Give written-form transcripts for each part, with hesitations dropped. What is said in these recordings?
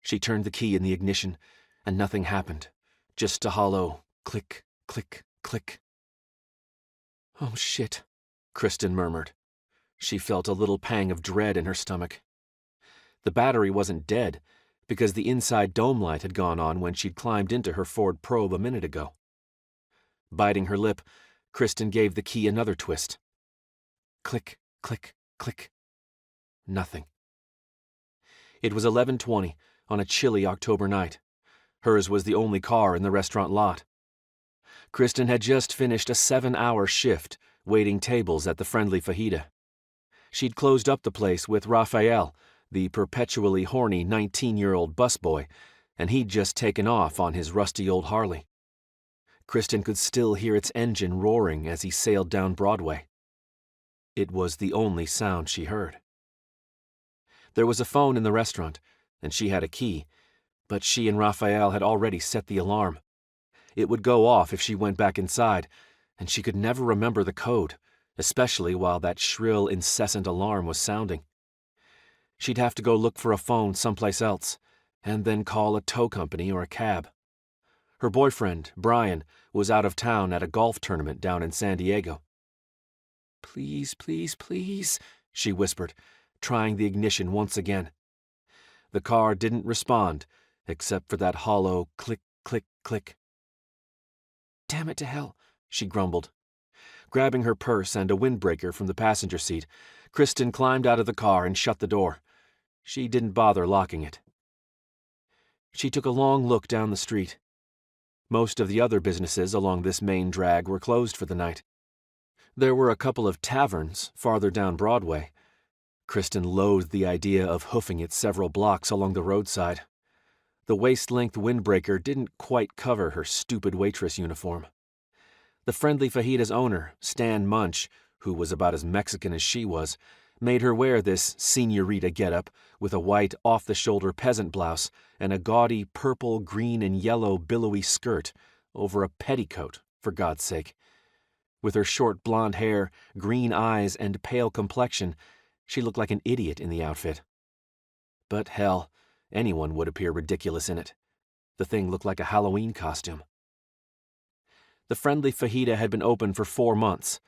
She turned the key in the ignition, and nothing happened. Just a hollow click, click, click. "Oh, shit," Kristen murmured. She felt a little pang of dread in her stomach. The battery wasn't dead, because the inside dome light had gone on when she'd climbed into her Ford Probe a minute ago. Biting her lip, Kristen gave the key another twist. Click, click, click. Nothing. It was 11:20 on a chilly October night. Hers was the only car in the restaurant lot. Kristen had just finished a 7-hour shift waiting tables at the Friendly Fajita. She'd closed up the place with Raphael, the perpetually horny 19-year-old busboy, and he'd just taken off on his rusty old Harley. Kristen could still hear its engine roaring as he sailed down Broadway. It was the only sound she heard. There was a phone in the restaurant, and she had a key, but she and Raphael had already set the alarm. It would go off if she went back inside, and she could never remember the code, especially while that shrill, incessant alarm was sounding. She'd have to go look for a phone someplace else, and then call a tow company or a cab. Her boyfriend, Brian, was out of town at a golf tournament down in San Diego. "Please, please, please," she whispered, trying the ignition once again. The car didn't respond, except for that hollow click, click, click. "Damn it to hell," she grumbled. Grabbing her purse and a windbreaker from the passenger seat, Kristen climbed out of the car and shut the door. She didn't bother locking it. She took a long look down the street. Most of the other businesses along this main drag were closed for the night. There were a couple of taverns farther down Broadway. Kristen loathed the idea of hoofing it several blocks along the roadside. The waist-length windbreaker didn't quite cover her stupid waitress uniform. The Friendly Fajita's owner, Stan Munch, who was about as Mexican as she was, made her wear this señorita getup with a white off-the-shoulder peasant blouse and a gaudy purple, green, and yellow billowy skirt over a petticoat, for God's sake. With her short blonde hair, green eyes, and pale complexion, she looked like an idiot in the outfit. But hell, anyone would appear ridiculous in it. The thing looked like a Halloween costume. The Friendly Fajita had been open for 4 months,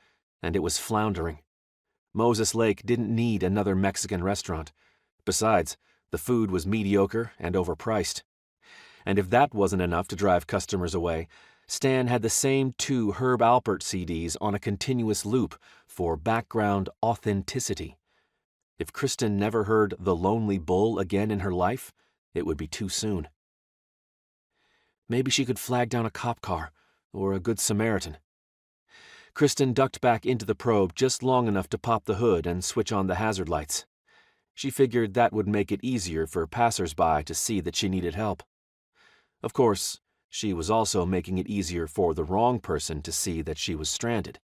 and it was floundering. Moses Lake didn't need another Mexican restaurant. Besides, the food was mediocre and overpriced. And if that wasn't enough to drive customers away, Stan had the same 2 Herb Alpert CDs on a continuous loop for background authenticity. If Kristen never heard The Lonely Bull again in her life, it would be too soon. Maybe she could flag down a cop car, or a Good Samaritan. Kristen ducked back into the probe just long enough to pop the hood and switch on the hazard lights. She figured that would make it easier for passers-by to see that she needed help. Of course, she was also making it easier for the wrong person to see that she was stranded.